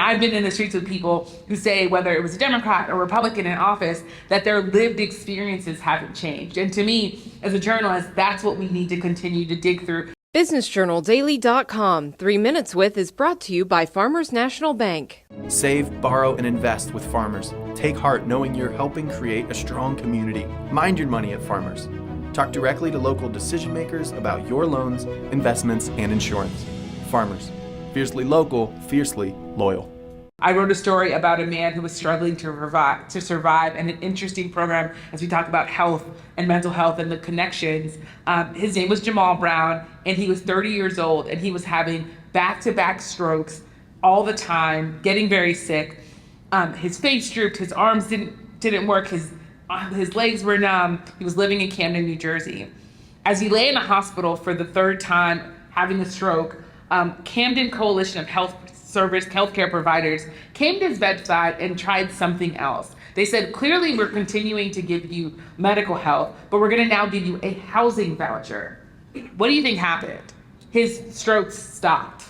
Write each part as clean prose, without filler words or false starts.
I've been in the streets with people who say, whether it was a Democrat or Republican in office, that their lived experiences haven't changed. And to me, as a journalist, that's what we need to continue to dig through. BusinessJournalDaily.com 3 Minutes With is brought to you by Farmers National Bank. Save, borrow, and invest with Farmers. Take heart knowing you're helping create a strong community. Mind your money at Farmers. Talk directly to local decision makers about your loans, investments, and insurance. Farmers. Fiercely local, fiercely loyal. I wrote a story about a man who was struggling to survive, and an interesting program as we talk about health and mental health and the connections. His name was Jamal Brown, and he was 30 years old, and he was having back-to-back strokes all the time, getting very sick. His face drooped, his arms didn't work, his legs were numb. He was living in Camden, New Jersey. As he lay in the hospital for the third time having a stroke, Camden Coalition of Healthcare Providers came to his bedside and tried something else. They said, clearly we're continuing to give you medical help, but we're gonna now give you a housing voucher. What do you think happened? His strokes stopped.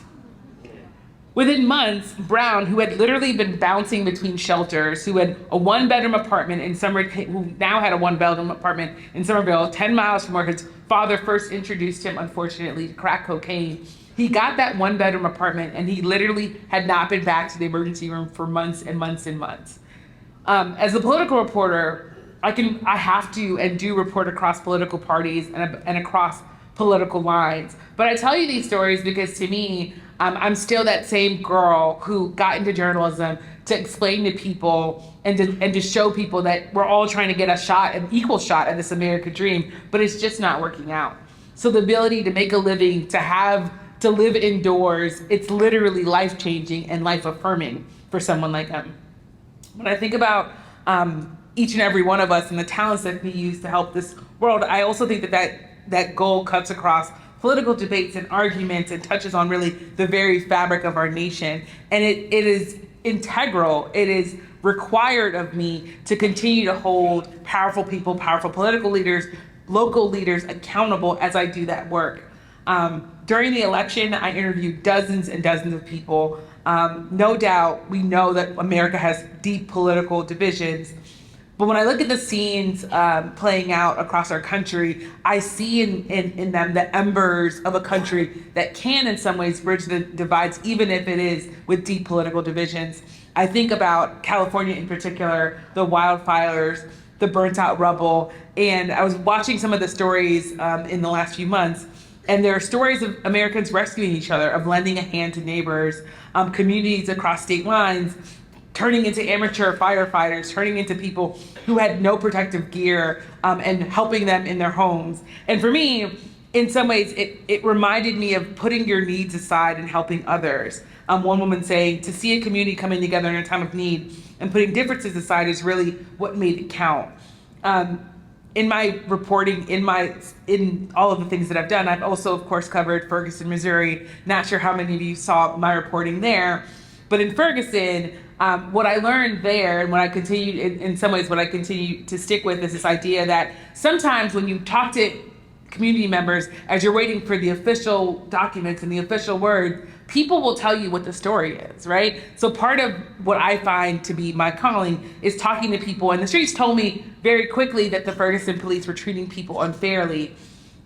Within months, Brown, who had literally been bouncing between shelters, who had a one-bedroom apartment in who now had a one-bedroom apartment in Somerville, 10 miles from where his father first introduced him, unfortunately, to crack cocaine. He got that one-bedroom apartment, and he literally had not been back to the emergency room for months and months and months. As a political reporter, I have to and do report across political parties and across political lines. But I tell you these stories because to me, I'm still that same girl who got into journalism to explain to people and to show people that we're all trying to get an equal shot at this American dream, but it's just not working out. So the ability to make a living, to live indoors, it's literally life-changing and life-affirming for someone like him. When I think about each and every one of us and the talents that we use to help this world, I also think that goal cuts across political debates and arguments and touches on really the very fabric of our nation. And it is integral, it is required of me to continue to hold powerful people, powerful political leaders, local leaders accountable as I do that work. During the election, I interviewed dozens and dozens of people. No doubt, we know that America has deep political divisions. But when I look at the scenes playing out across our country, I see in them the embers of a country that can, in some ways, bridge the divides, even if it is with deep political divisions. I think about California in particular, the wildfires, the burnt out rubble, and I was watching some of the stories in the last few months. And there are stories of Americans rescuing each other, of lending a hand to neighbors, communities across state lines, turning into amateur firefighters, turning into people who had no protective gear, and helping them in their homes. And for me, in some ways, it reminded me of putting your needs aside and helping others. One woman saying, to see a community coming together in a time of need and putting differences aside is really what made it count. In my reporting, in all of the things that I've done, I've also, of course, covered Ferguson, Missouri. Not sure how many of you saw my reporting there, but in Ferguson, what I learned there, and what I continued, in some ways, what I continue to stick with is this idea that sometimes when you talk to community members, as you're waiting for the official documents and the official word, people will tell you what the story is, right? So part of what I find to be my calling is talking to people, and the streets told me very quickly that the Ferguson police were treating people unfairly.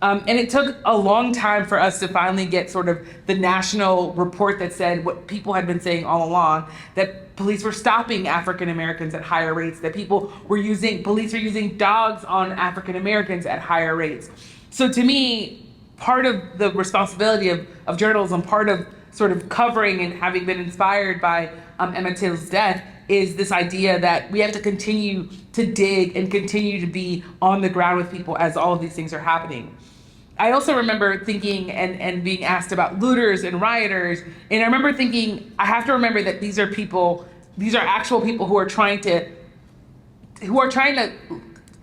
And it took a long time for us to finally get sort of the national report that said what people had been saying all along, that police were stopping African Americans at higher rates, that police are using dogs on African Americans at higher rates. So to me, part of the responsibility of journalism, part of sort of covering and having been inspired by Emmett Till's death, is this idea that we have to continue to dig and continue to be on the ground with people as all of these things are happening. I also remember thinking and being asked about looters and rioters, and I remember thinking, I have to remember that these are actual people who are trying to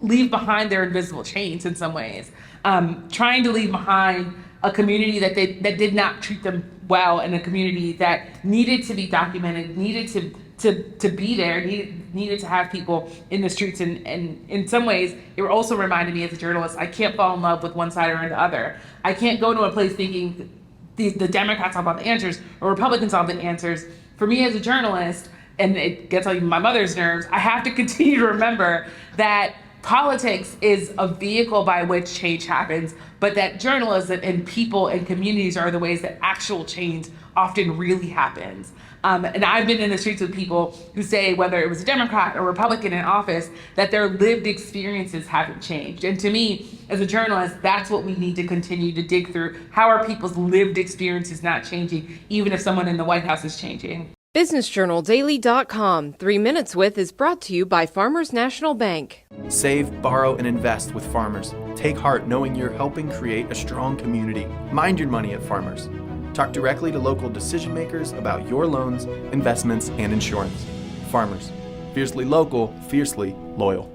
leave behind their invisible chains in some ways, trying to leave behind a community that did not treat them well, and a community that needed to be documented, needed to be there, needed to have people in the streets. And in some ways, it also reminded me as a journalist, I can't fall in love with one side or the other. I can't go to a place thinking the Democrats have all the answers or Republicans have all the answers. for me as a journalist, and it gets on my mother's nerves, I have to continue to remember that politics is a vehicle by which change happens, but that journalism and people and communities are the ways that actual change often really happens. And I've been in the streets with people who say, whether it was a Democrat or Republican in office, that their lived experiences haven't changed. And to me, as a journalist, that's what we need to continue to dig through. How are people's lived experiences not changing, even if someone in the White House is changing? BusinessJournalDaily.com 3 Minutes With is brought to you by Farmers National Bank. Save, borrow, and invest with Farmers. Take heart knowing you're helping create a strong community. Mind your money at Farmers. Talk directly to local decision makers about your loans, investments, and insurance. Farmers. Fiercely local, fiercely loyal.